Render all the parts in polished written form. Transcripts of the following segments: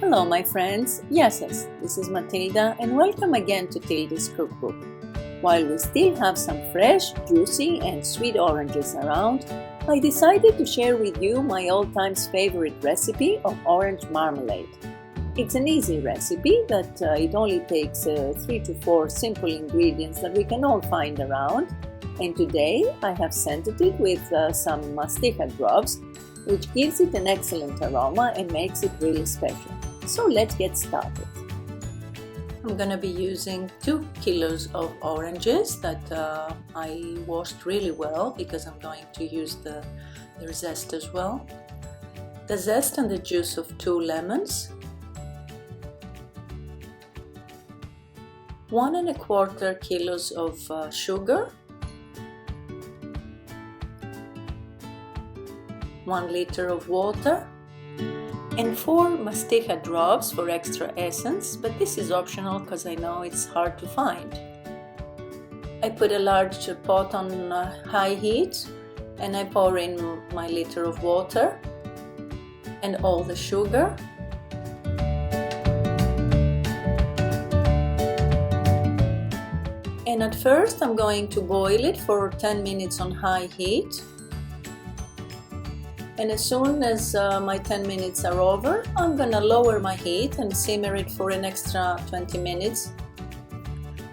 Hello my friends, yes, this is Matilda and welcome again to Tilda's Cookbook. While we still have some fresh, juicy and sweet oranges around, I decided to share with you my all-time favorite recipe of orange marmalade. It's an easy recipe that it only takes 3 to 4 simple ingredients that we can all find around, and today I have scented it with some Mastiha drops, which gives it an excellent aroma and makes it really special. So let's get started. I'm gonna be using 2 kilos of oranges that I washed really well because I'm going to use their zest as well. The zest and the juice of 2 lemons, 1 1/4 kilos of sugar, 1 liter of water, and 4 Mastiha drops for extra essence, but this is optional because I know it's hard to find. I put a large pot on high heat and I pour in my liter of water and all the sugar. And at first I'm going to boil it for 10 minutes on high heat. And as soon as my 10 minutes are over, I'm gonna lower my heat and simmer it for an extra 20 minutes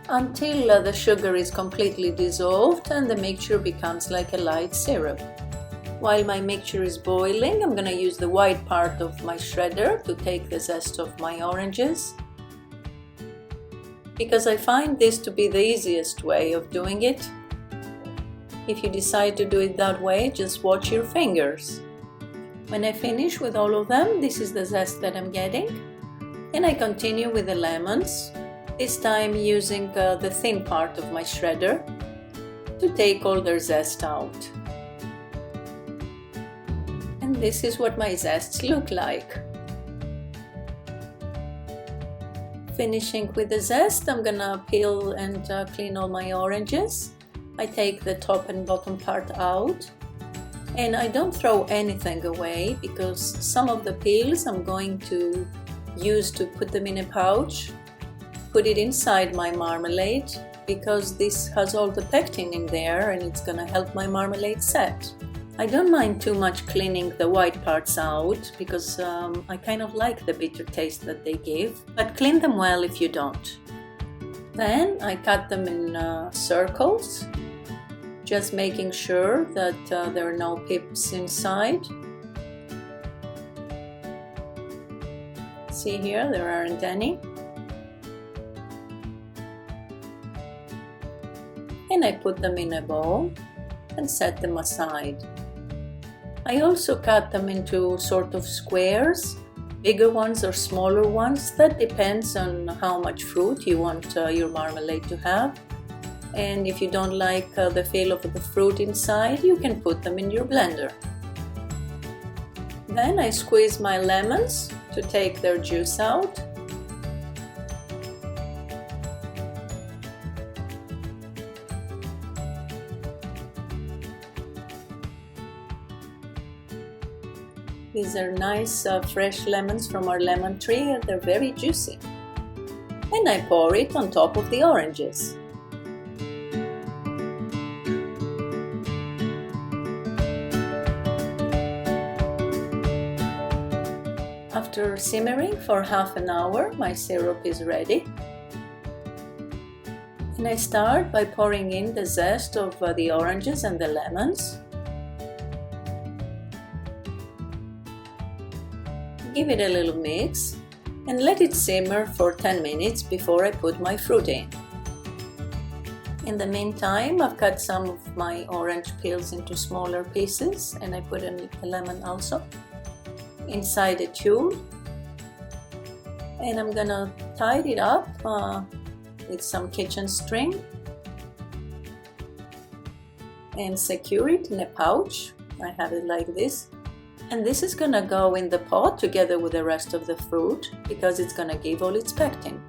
until the sugar is completely dissolved and the mixture becomes like a light syrup. While my mixture is boiling, I'm gonna use the white part of my shredder to take the zest of my oranges, because I find this to be the easiest way of doing it. If you decide to do it that way, just watch your fingers. When I finish with all of them, this is the zest that I'm getting, and I continue with the lemons, this time using the thin part of my shredder to take all their zest out. And this is what my zests look like. Finishing with the zest, I'm gonna peel and clean all my oranges. I take the top and bottom part out. And I don't throw anything away because some of the peels I'm going to use to put them in a pouch, put it inside my marmalade, because this has all the pectin in there and it's gonna help my marmalade set. I don't mind too much cleaning the white parts out because I kind of like the bitter taste that they give, but clean them well if you don't. Then I cut them in circles, just making sure that there are no pips inside. See here, there aren't any. And I put them in a bowl and set them aside. I also cut them into sort of squares, bigger ones or smaller ones. That depends on how much fruit you want your marmalade to have. And if you don't like the feel of the fruit inside, you can put them in your blender. Then I squeeze my lemons to take their juice out. These are nice fresh lemons from our lemon tree and they're very juicy. And I pour it on top of the oranges. After simmering for half an hour, my syrup is ready. And I start by pouring in the zest of the oranges and the lemons. Give it a little mix and let it simmer for 10 minutes before I put my fruit in. In the meantime, I've cut some of my orange peels into smaller pieces and I put in a lemon also inside a tube, and I'm gonna tie it up with some kitchen string and secure it in a pouch. I have it like this, and this is gonna go in the pot together with the rest of the fruit because it's gonna give all its pectin.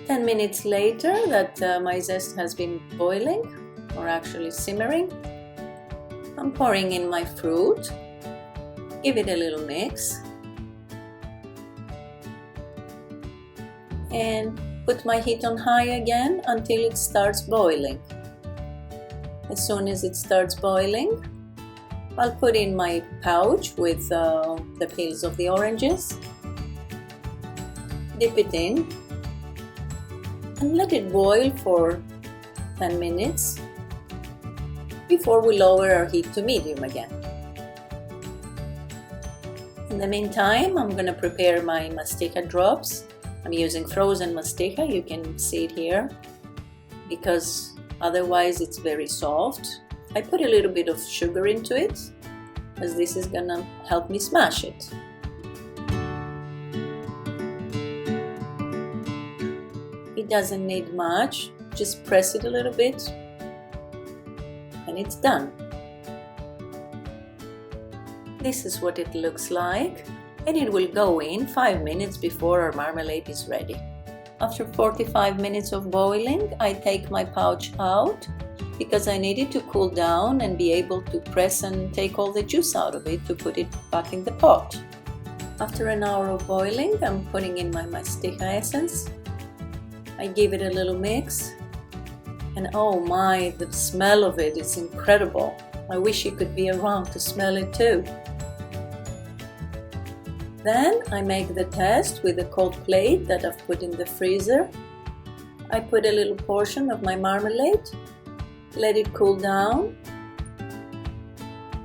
10 minutes later that my zest has been boiling, or actually simmering, I'm pouring in my fruit, give it a little mix, and put my heat on high again until it starts boiling. As soon as it starts boiling, I'll put in my pouch with the peels of the oranges, dip it in, and let it boil for 10 minutes before we lower our heat to medium again. In the meantime, I'm going to prepare my Mastiha drops. I'm using frozen Mastiha, you can see it here, because otherwise it's very soft. I put a little bit of sugar into it, as this is going to help me smash it. It doesn't need much, just press it a little bit and it's done. This is what it looks like, and it will go in 5 minutes before our marmalade is ready. After 45 minutes of boiling, I take my pouch out because I need it to cool down and be able to press and take all the juice out of it to put it back in the pot. After an hour of boiling, I'm putting in my Mastiha essence. I give it a little mix, and oh my, the smell of it is incredible. I wish you could be around to smell it too. Then I make the test with a cold plate that I've put in the freezer. I put a little portion of my marmalade, let it cool down,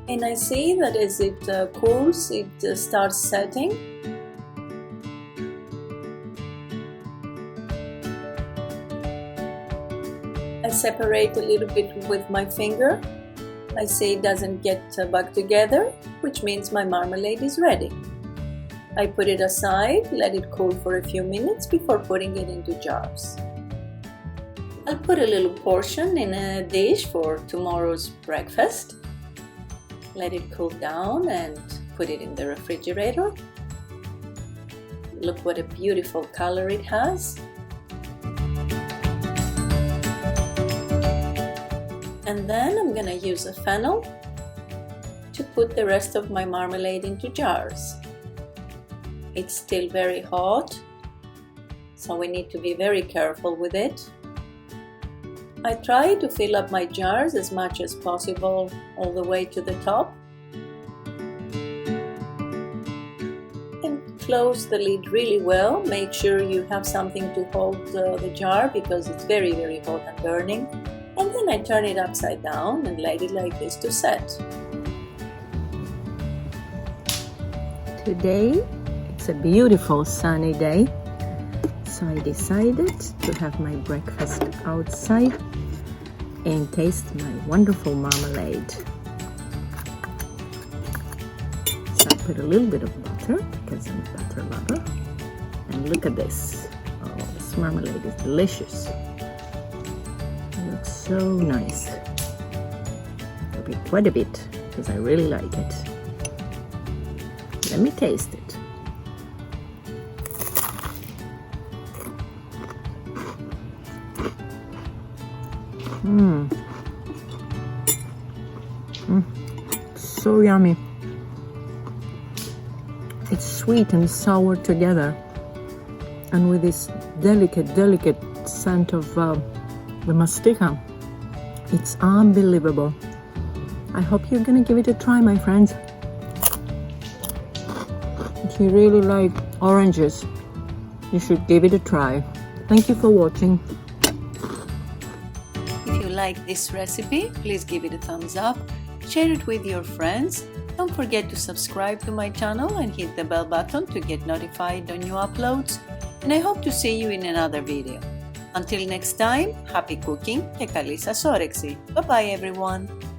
and I see that as it cools, it starts setting. I separate a little bit with my finger. I see it doesn't get back together, which means my marmalade is ready. I put it aside, let it cool for a few minutes before putting it into jars. I'll put a little portion in a dish for tomorrow's breakfast. Let it cool down and put it in the refrigerator. Look what a beautiful color it has. And then I'm gonna use a funnel to put the rest of my marmalade into jars. It's still very hot, so we need to be very careful with it. I try to fill up my jars as much as possible all the way to the top. And close the lid really well. Make sure you have something to hold the jar because it's very, very hot and burning. And then I turn it upside down and let it like this to set. Today, it's a beautiful sunny day, so I decided to have my breakfast outside and taste my wonderful marmalade. So I put a little bit of butter because I'm a butter lover, and look at this. Oh, this marmalade is delicious. It looks so nice. It'll be quite a bit because I really like it. Let me taste it. So yummy. It's sweet and sour together, and with this delicate scent of the Mastiha. It's unbelievable. I hope you're gonna give it a try, my friends. If you really like oranges, you should give it a try. Thank you for watching. If you like this recipe, please give it a thumbs up, share it with your friends. Don't forget to subscribe to my channel and hit the bell button to get notified on new uploads. And I hope to see you in another video. Until next time, happy cooking και καλή σας όρεξη. Bye bye everyone.